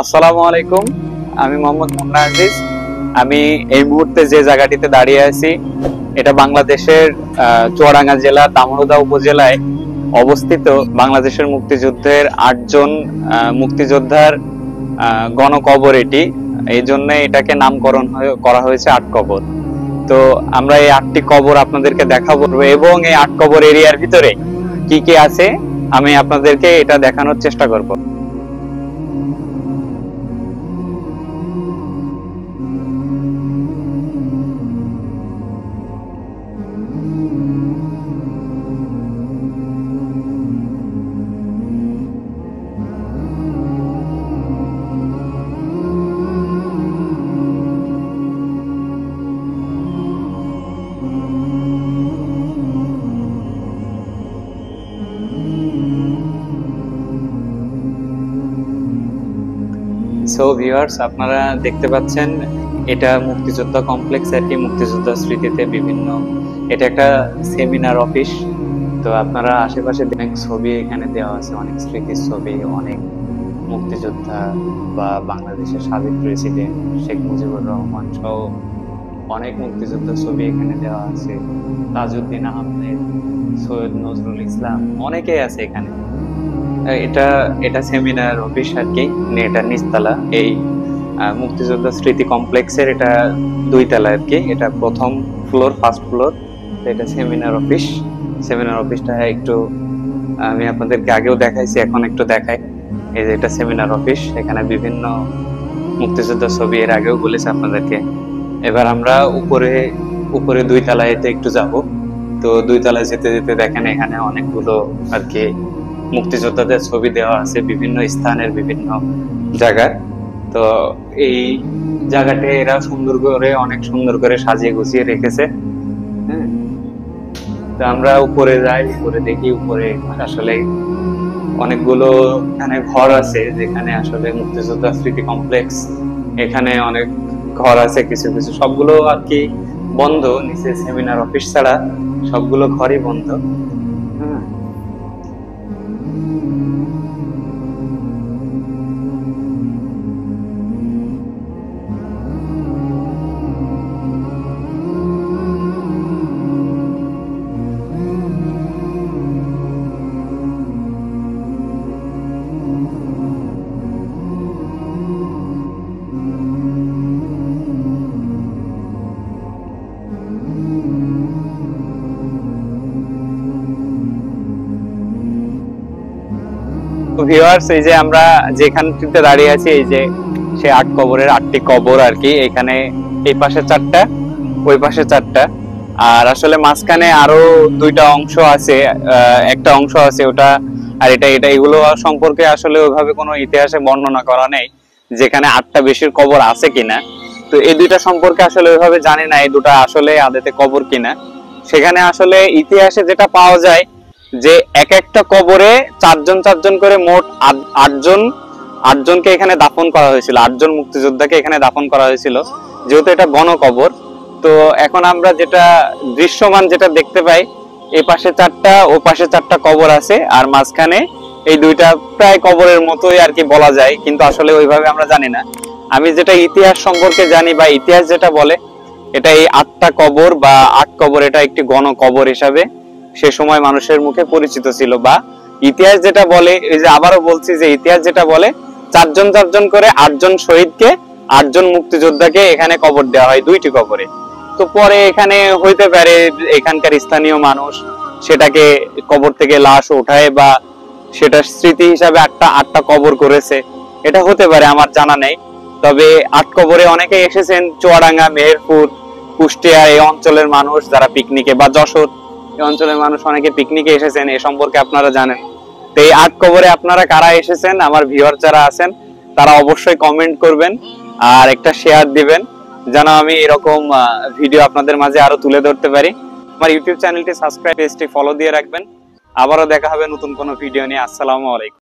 আসসালামু আলাইকুম। আমি মোহাম্মদ মুন্না আজিজ। আমি এই মুহূর্তে যে জায়গাটিতে দাঁড়িয়ে আছি এটা বাংলাদেশের চুয়াডাঙ্গা জেলা দামোহদা উপজেলায় অবস্থিত। বাংলাদেশের মুক্তিযুদ্ধের ৮ জন মুক্তিযোদ্ধার গণকবর এটি। এই জন্য এটাকে নামকরণ করা হয়েছে ৮ কবর। তো আমরা এই ৮টি কবর আপনাদেরকে দেখাবো এবং এই ৮ কবর এরিয়ার ভিতরে কি কি আছে আমি আপনাদেরকে এটা দেখানোর চেষ্টা করব। সো ভিউয়ার্স, আপনারা দেখতে পাচ্ছেন এটা মুক্তিযোদ্ধা কমপ্লেক্স আর কি, মুক্তিযোদ্ধা স্মৃতিতে বিভিন্ন, এটা একটা সেমিনার অফিস। তো আপনারা আশেপাশে অনেক ছবি এখানে দেওয়া আছে, অনেক স্মৃতির ছবি, অনেক মুক্তিযোদ্ধা বা বাংলাদেশের সাবেক প্রেসিডেন্ট শেখ মুজিবুর রহমান সহ অনেক মুক্তিযোদ্ধার ছবি এখানে দেওয়া আছে। তাজউদ্দিন আহমেদ, সৈয়দ নজরুল ইসলাম, অনেকেই আছে এখানে। এটা এটা সেমিনার অফিস আর কি, এটা নিচতলা। এই মুক্তিযোদ্ধা স্মৃতি কমপ্লেক্সের এটা 2 তলা আর কি। এটা প্রথম ফ্লোর, ফার্স্ট ফ্লোর। এটা সেমিনার অফিস। সেমিনার অফিসটা একটু আমি আপনাদেরকে আগেও দেখাইছি, এখন একটু দেখাই। এই যে এটা সেমিনার অফিস, এখানে বিভিন্ন মুক্তিযোদ্ধার ছবি এর আগেও বলেছি আপনাদেরকে। এবার আমরা উপরে 2 তলায় একটু যাব। তো 2 তলায় যেতে যেতে দেখেন এখানে অনেকগুলো আর কি মুক্তিযোদ্ধাদের ছবি দেওয়া আছে বিভিন্ন স্থানের বিভিন্ন জায়গায়। তো এই জায়গাটা এরা অনেক সুন্দর করে সাজিয়ে গুছিয়ে রেখেছে। হ্যাঁ, তো আমরা উপরে যাই, উপরে দেখি উপরে আসলে অনেকগুলো এখানে ঘর আছে যেখানে আসলে মুক্তিযোদ্ধা স্মৃতি কমপ্লেক্স, এখানে অনেক ঘর আছে। কিছু কিছু, সবগুলো আর কি বন্ধ, নিচে সেমিনার অফিস ছাড়া সবগুলো ঘরই বন্ধ। হ্যাঁ, ভিউয়ার্স, এই যে আমরা যেখানটিতে দাঁড়িয়ে আছি এই যে সে 8 কবরের 8টি কবর আর কি। এখানে এই পাশে 4টা, ওই পাশে 4টা, আর আসলে মাঝখানে আরো 2টা অংশ আছে। একটা অংশ আছে ওটা, আর এটা এগুলো সম্পর্কে আসলে ওইভাবে কোনো ইতিহাসে বর্ণনা করা নেই যেখানে 8টা বেশির কবর আছে কিনা। তো এই 2টা সম্পর্কে আসলে ওইভাবে জানি না এই 2টা আসলে আদতে কবর কিনা। সেখানে আসলে ইতিহাসে যেটা পাওয়া যায় যে এক একটা কবরে 4 জন করে মোট 8জনকে এখানে দাফন করা হয়েছিল। 8জন মুক্তিযোদ্ধাকে এখানে দাফন করা হয়েছিল, যেহেতু এটা গণকবর। তো এখন আমরা যেটা দৃশ্যমান যেটা দেখতে পাই, এই পাশে 4টা, ও পাশে 4টা কবর আছে, আর মাঝখানে এই 2টা প্রায় কবরের মতোই আর কি বলা যায়, কিন্তু আসলে ওইভাবে আমরা জানি না। আমি যেটা ইতিহাস সম্পর্কে জানি বা ইতিহাস যেটা বলে, এটা এই 8টা কবর বা 8 কবর এটা একটি গণকবর হিসাবে সে সময় মানুষের মুখে পরিচিত ছিল। বা ইতিহাস যেটা বলে, এই যে আবারও বলছি যে ইতিহাস যেটা বলে 4জন করে 8জন শহীদকে, 8জন মুক্তিযোদ্ধাকে এখানে কবর দেওয়া হয় 2টি কবরে। তো পরে এখানে হইতে পারে এখানকার স্থানীয় মানুষ সেটাকে কবর থেকে লাশ ওঠায় বা সেটা স্মৃতি হিসাবে 8টা কবর করেছে, এটা হতে পারে, আমার জানা নেই। তবে 8 কবরে অনেকে এসেছেন চুয়াডাঙ্গা, মেহেরপুর, কুষ্টিয়া এই অঞ্চলের মানুষ যারা পিকনিকে, বা যশোর এই অঞ্চলের মানুষ অনেকে পিকনিকে এসেছেন, এ সম্পর্কে আপনারা জানেন। তো এই 8 কবরে আপনারা কারা এসেছেন, আমার ভিউয়ার যারা আছেন তারা অবশ্যই কমেন্ট করবেন আর একটা শেয়ার দিবেন, যেন আমি এরকম ভিডিও আপনাদের মাঝে আরো তুলে ধরতে পারি। আমার ইউটিউব চ্যানেলটি সাবস্ক্রাইব, পেজটি ফলো দিয়ে রাখবেন। আবারও দেখা হবে নতুন কোনো ভিডিও নিয়ে। আসসালামু আলাইকুম।